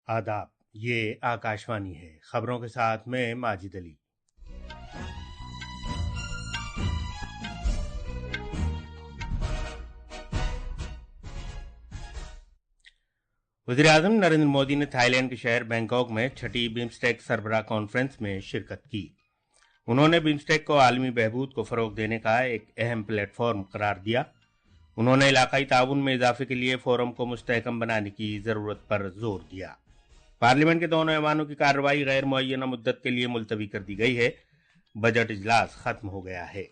आदाब। ये आकाशवाणी है। खबरों के साथ मैं माजिद अली। वज़ीर-ए-आज़म नरेंद्र मोदी ने थाईलैंड के शहर बैंकॉक में छठी बिम्स्टेक सरबराह कॉन्फ्रेंस में शिरकत की। उन्होंने बिम्स्टेक को आलमी बहबूद को फरोग देने का एक अहम प्लेटफॉर्म करार दिया। उन्होंने इलाकाई ताउन में इजाफे के लिए फोरम को मुस्तहकम बनाने की जरूरत पर जोर दिया। पार्लियामेंट के दोनों ऐवानों की कार्रवाई गैर मुअय्यना मुद्दत के लिए मुलतवी कर दी गई है। बजट इजलास खत्म हो गया है।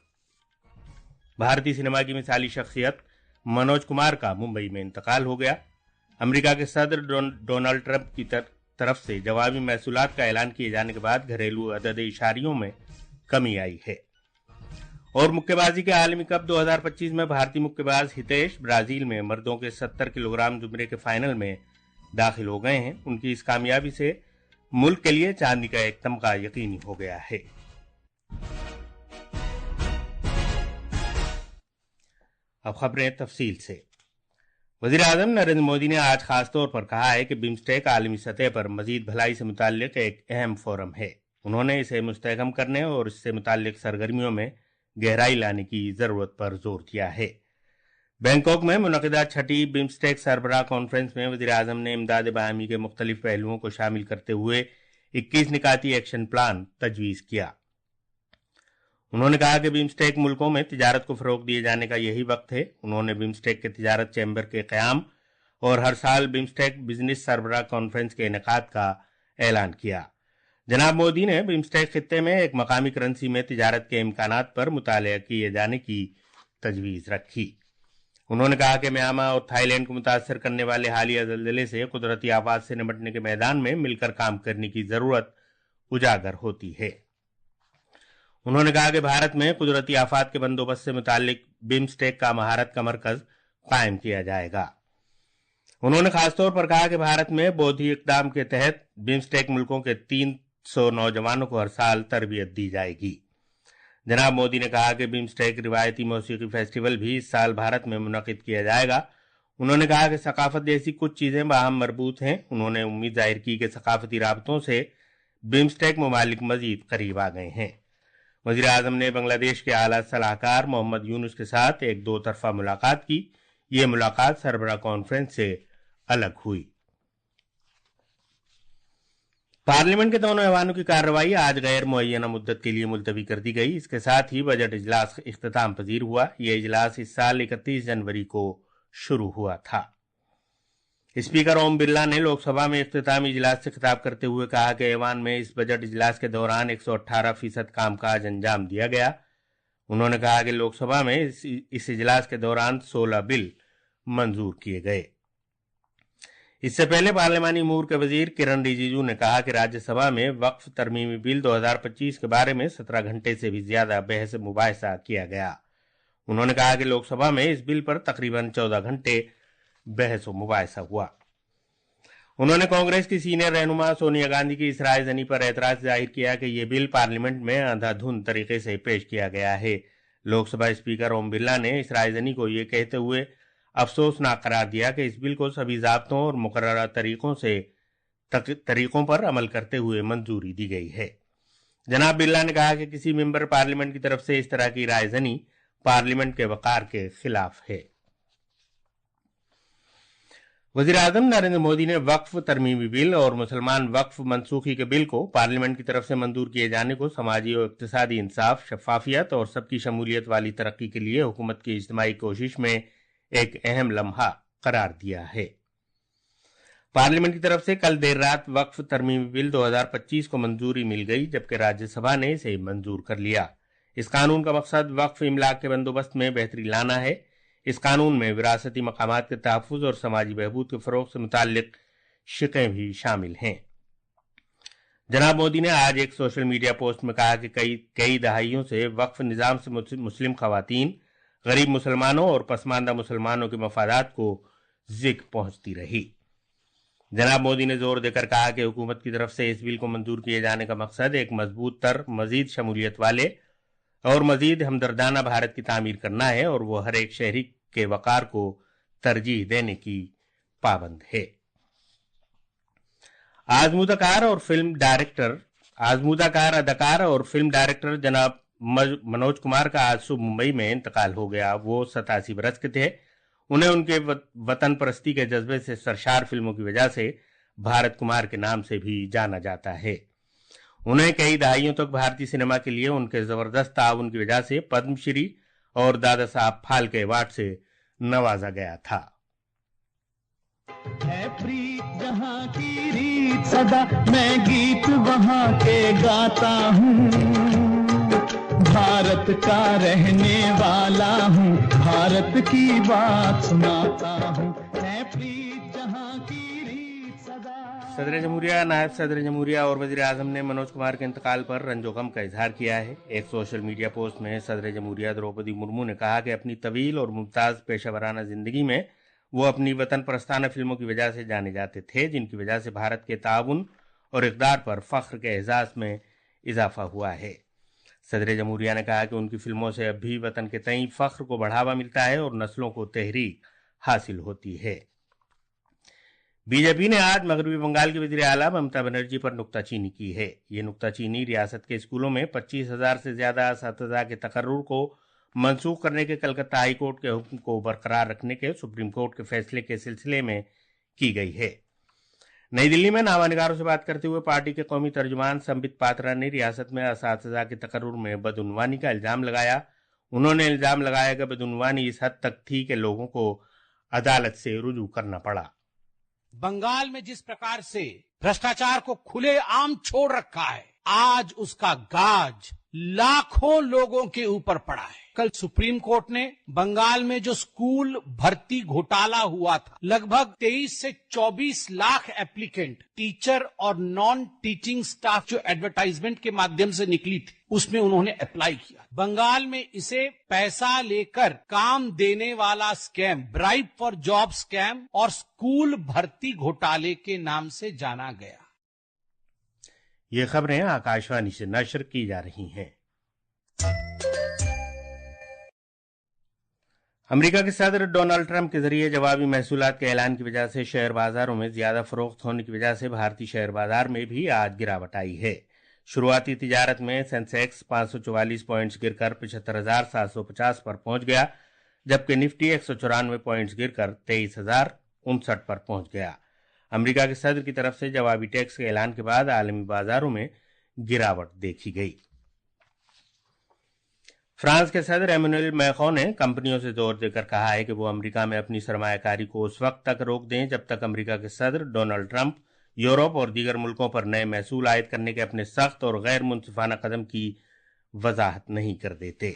भारतीय सिनेमा की मिसाली शख्सियत मनोज कुमार का मुंबई में इंतकाल हो गया। अमेरिका के सदर डोनाल्ड ट्रंप की तरफ से जवाबी महसूलात का ऐलान किए जाने के बाद घरेलू अदद इशारियों में कमी आई है। और मुक्केबाजी के आलमी कप 2025 में भारतीय मुक्केबाज हितेश ब्राजील में मर्दों के 70 किलोग्राम जुमरे के फाइनल में दाखिल हो गए हैं। उनकी इस कामयाबी से मुल्क के लिए चांदी का एक तमगा यकीनी हो गया है। अब खबरें तफसील से। वज़ीर-ए-आज़म नरेंद्र मोदी ने आज खास तौर पर कहा है कि बिम्स्टेक आलमी सतह पर मजीद भलाई से मुताल्लिक एक अहम फोरम है। उन्होंने इसे मुस्तहकम करने और इससे मुताल्लिक सरगर्मियों में गहराई लाने की जरूरत पर जोर दिया है। बैंकॉक में मुनक़िदा छठी बिम्स्टेक सरबराह कॉन्फ्रेंस में वज़ीर-ए-आज़म ने इमदाद बाहमी के मुख्तलिफ पहलुओं को शामिल करते हुए 21 निकाती एक्शन प्लान तजवीज़ किया। उन्होंने कहा कि बिम्स्टेक मुल्कों में तिजारत को फरोग दिए जाने का यही वक्त है। उन्होंने बिम्स्टेक के तिजारत चैम्बर के क़याम और हर साल बिम्स्टेक बिजनेस सरबराह कॉन्फ्रेंस के इनेकाद का ऐलान किया। जनाब मोदी ने बिम्स्टेक खित्ते में एक मकामी करेंसी में तिजारत के इम्कानात पर मुतालिया किए जाने की तजवीज़ रखी। उन्होंने कहा कि म्यांमार और थाईलैंड को मुतासर करने वाले हालिया ज़लज़ले से कुदरती आफात से निपटने के मैदान में मिलकर काम करने की ज़रूरत उजागर होती है। उन्होंने कहा कि भारत में कुदरती आफात के बंदोबस्त से मुताल्लिक बिम्स्टेक का महारत का मरकज कायम किया जाएगा। उन्होंने खासतौर पर कहा कि भारत में बौद्धिक इक़दाम के तहत बिम्स्टेक मुल्कों के 300 नौजवानों को हर साल तरबियत दी जाएगी। जनाब मोदी ने कहा कि बिम्स्टेक रिवायती मौसीकी फेस्टिवल भी इस साल भारत में मुनक़िद किया जाएगा। उन्होंने कहा कि सकाफत जैसी कुछ चीज़ें बाहम मरबूत हैं। उन्होंने उम्मीद जाहिर की कि सकाफती राबतों से बिम्स्टेक ममालिक मजीद करीब आ गए हैं। वज़ीर-ए-आज़म ने बांग्लादेश के आला सलाहकार मोहम्मद यूनुस के साथ एक दो तरफा मुलाकात की। ये मुलाकात सरबराह कॉन्फ्रेंस से अलग हुई। पार्लियामेंट के दोनों ऐवानों की कार्रवाई आज गैर मुअय्यना मुद्दत के लिए मुलतवी कर दी गई। इसके साथ ही बजट इजलास इख्तिताम पजीर हुआ। यह इजलास इस साल 31 जनवरी को शुरू हुआ था। स्पीकर ओम बिरला ने लोकसभा में इख्तितामी इजलास से खिताब करते हुए कहा कि ऐवान में इस बजट इजलास के दौरान 118% कामकाज अंजाम दिया गया। उन्होंने कहा कि लोकसभा में इस इजलास के दौरान 16 बिल मंजूर किए गए। इससे पहले पार्लियामानी अमूर के वजीर किरण रिजिजू ने कहा कि राज्यसभा में वक्फ तरमीमी बिल 2025 के बारे में 17 घंटे से भी ज्यादा बहस मुबाहिसा किया गया। उन्होंने कहा कि लोकसभा में इस बिल पर तकरीबन 14 घंटे बहस मुबाहिसा हुआ। उन्होंने कांग्रेस की सीनियर रहनुमा सोनिया गांधी की इस रायज़नी पर एतराज जाहिर किया कि ये बिल पार्लियामेंट में अंधाधुंध तरीके से पेश किया गया है। लोकसभा स्पीकर ओम बिरला ने इस रायज़नी को ये कहते हुए अफसोसनाक करार दिया कि इस बिल को सभी ज़ाब्तों और मुकर्ररा तरीकों पर अमल करते हुए मंजूरी दी गई है। जनाब बिरला ने कहा कि किसी मेंबर पार्लियामेंट की तरफ से इस तरह की रायज़नी पार्लियामेंट के वक़ार के खिलाफ है। वज़ीर-ए-आज़म नरेंद्र मोदी ने वक्फ तरमीमी बिल और मुसलमान वक्फ मनसूखी के बिल को पार्लियामेंट की तरफ से मंजूर किए जाने को समाजी और इक़्तिसादी इंसाफ, शफ़ाफ़ियत और सबकी शमूलियत वाली तरक्की के लिए हुकूमत की इज्तिमाई कोशिश में एक अहम लम्हा करार दिया है। पार्लियामेंट की तरफ से कल देर रात वक्फ तरमीमी बिल 2025 को मंजूरी मिल गई, जबकि राज्यसभा ने इसे मंजूर कर लिया। इस कानून का मकसद वक्फ इमलाक के बंदोबस्त में बेहतरी लाना है। इस कानून में विरासती मकामात के तहफ़्फ़ुज़ और समाजी बहबूद के फ़रोग़ से मुताल्लिक़ शिक़ें भी शामिल हैं। जनाब मोदी ने आज एक सोशल मीडिया पोस्ट में कहा कि कई दहाइयों से वक्फ निज़ाम से मुस्लिम ख़वातीन, गरीब मुसलमानों और पसमानदा मुसलमानों के मफादात को ज़िक पहुँचती रही। जनाब मोदी ने जोर देकर कहा कि हुकूमत की तरफ से इस बिल को मंजूर किए जाने का मकसद एक मजबूत तर, मजीद शमूलियत वाले और मजीद हमदर्दाना भारत की तामीर करना है और वो हर एक शहरी के वक़ार को तरजीह देने की पाबंद है। आजमूदा कार अदाकार और फिल्म डायरेक्टर जनाब मनोज कुमार का आज सुबह मुंबई में इंतकाल हो गया। वो 87 बरस के थे। उन्हें उनके वतन परस्ती के जज्बे से सरशार फिल्मों की वजह से भारत कुमार के नाम से भी जाना जाता है। उन्हें कई दहाइयों तक भारतीय सिनेमा के लिए उनके जबरदस्त ताउन की वजह से पद्मश्री और दादा साहब फाल्के अवार्ड से नवाजा गया था। है प्रीत जहाँ की रीत सदा, मैं गीत वहाँ के गाता हूँ। भारत का रहने वाला हूँ, भारत की बात सुनाता हूँ। है प्रीत जहाँ की रीत सदा। सदर जमहूरिया, नायब सदर जमहूरिया और वजीर आजम ने मनोज कुमार के इंतकाल पर रंजो गम का इजहार किया है। एक सोशल मीडिया पोस्ट में सदर जमहूरिया द्रौपदी मुर्मू ने कहा कि अपनी तवील और मुमताज पेशेवराना जिंदगी में वो अपनी वतन परस्ताना फिल्मों की वजह से जाने जाते थे, जिनकी वजह से भारत के ताउन और इक़दार पर फख्र के एहसास में इजाफा हुआ है। सदर जमहूरिया ने कहा कि उनकी फिल्मों से अब भी वतन के तई फख्र को बढ़ावा मिलता है और नस्लों को तहरीक हासिल होती है। बीजेपी ने आज मगरबी बंगाल की वज़ीर आला ममता बनर्जी पर नुक्ताचीनी की है। ये नुक्ताचीनी रियासत के स्कूलों में 25,000 से ज्यादा असातिज़ा के तकर्रुर को मंसूख करने के कलकत्ता हाई कोर्ट के हुक्म को बरकरार रखने के सुप्रीम कोर्ट के फैसले के सिलसिले में की गई है। नई दिल्ली में नामानिगारों से बात करते हुए पार्टी के कौमी तर्जुमान संबित पात्रा ने रियासत में असातिज़ा के तकर्रुर में बदउनवानी का इल्जाम लगाया। उन्होंने इल्जाम लगाया कि बदउनवानी इस हद तक थी कि लोगों को अदालत से रुजू करना पड़ा। बंगाल में जिस प्रकार से भ्रष्टाचार को खुले आम छोड़ रखा है, आज उसका गाज लाखों लोगों के ऊपर पड़ा है। कल सुप्रीम कोर्ट ने बंगाल में जो स्कूल भर्ती घोटाला हुआ था, लगभग 23 से 24 लाख एप्लीकेंट टीचर और नॉन टीचिंग स्टाफ जो एडवर्टाइजमेंट के माध्यम से निकली थी, उसमें उन्होंने अप्लाई किया। बंगाल में इसे पैसा लेकर काम देने वाला scam, bribe for job scam और स्कूल भर्ती घोटाले के नाम से जाना गया। ये खबरें आकाशवाणी से नशर की जा रही हैं। अमेरिका के सदर डोनाल्ड ट्रंप के जरिए जवाबी महसूलात के ऐलान की वजह से शेयर बाजारों में ज्यादा फरोख्त होने की वजह से भारतीय शेयर बाजार में भी आज गिरावट आई है। शुरुआती तिजारत में सेंसेक्स 544 पॉइंट्स गिरकर 75,750 पर पहुंच गया, जबकि निफ्टी 194 पॉइंट्स गिरकर 23,059 पर पहुंच गया। अमेरिका के सदर की तरफ से जवाबी टैक्स के ऐलान के बाद आलमी बाजारों में गिरावट देखी गई। फ्रांस के सदर एमेनुएल मैक्रों ने कंपनियों से जोर देकर कहा है कि वो अमेरिका में अपनी सरमायाकारी को उस वक्त तक रोक दें जब तक अमेरिका के सदर डोनाल्ड ट्रंप यूरोप और दीगर मुल्कों पर नए महसूल आयद करने के अपने सख्त और गैर मुनसिफाना कदम की वजाहत नहीं कर देते।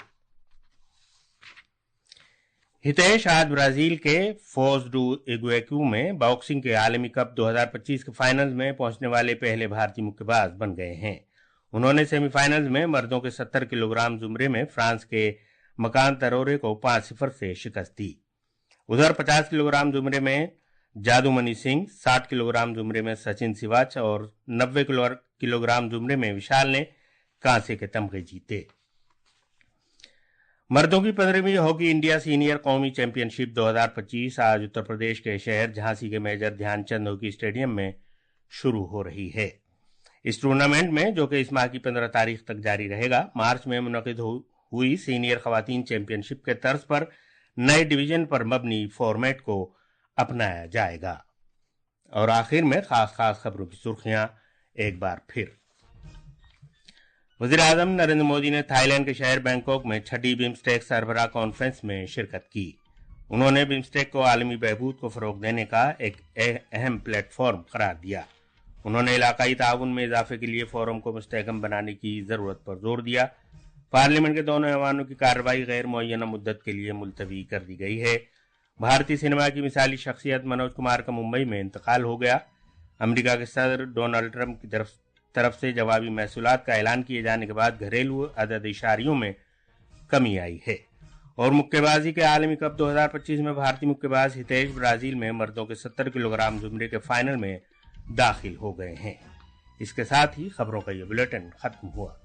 हितेश आज ब्राजील के फोज डू इग्वेक्यू में बॉक्सिंग के आलमी कप 2025 के फाइनल्स में पहुंचने वाले पहले भारतीय मुक्केबाज बन गए हैं। उन्होंने सेमीफाइनल्स में मर्दों के 70 किलोग्राम जुमरे में फ्रांस के मकान तरोरे को 5-0 से शिकस्त दी। उधर 50 किलोग्राम जुमरे में जादूमणि सिंह, 60 किलोग्राम जुमरे में सचिन सिवाच और 90 किलोग्राम जुमरे में विशाल ने कांसे के तमगे जीते। मर्दों की 15वीं हॉकी इंडिया सीनियर कौमी चैंपियनशिप 2025 आज उत्तर प्रदेश के शहर झांसी के मेजर ध्यानचंद हॉकी स्टेडियम में शुरू हो रही है। इस टूर्नामेंट में, जो कि इस माह की 15 तारीख तक जारी रहेगा, मार्च में मुनक़िद हुई सीनियर खवातीन चैंपियनशिप के तर्ज पर नए डिवीजन पर मबनी फॉर्मेट को अपनाया जाएगा। और आखिर में खास खबरों की सुर्खियां एक बार फिर। वज़ीर आज़म नरेंद्र मोदी ने थाईलैंड के शहर बैंकॉक में 6ठी बिम्स्टेक सरबराह कॉन्फ्रेंस में शिरकत की। उन्होंने बिम्स्टेक को आलमी बहबूद को फरोग देने का एक अहम प्लेटफॉर्म करार दिया। उन्होंने इलाकाई ताउन में इजाफे के लिए फोरम को मुस्तहकम बनाने की जरूरत पर जोर दिया। पार्लियामेंट के दोनों ऐवानों की कार्रवाई गैर मुअय्यना मुद्दत के लिए मुलतवी कर दी गई है। भारतीय सिनेमा की मिसाली शख्सियत मनोज कुमार का मुंबई में इंतकाल हो गया। अमेरिका के सदर डोनाल्ड ट्रंप की तरफ से जवाबी महसूलात का ऐलान किए जाने के बाद घरेलू अदद इशारियों में कमी आई है। और मुक्केबाजी के आलमी कप 2025 में भारतीय मुक्केबाज हितेश ब्राजील में मर्दों के 70 किलोग्राम जुमरे के फाइनल में दाखिल हो गए हैं। इसके साथ ही खबरों का ये बुलेटिन खत्म हुआ।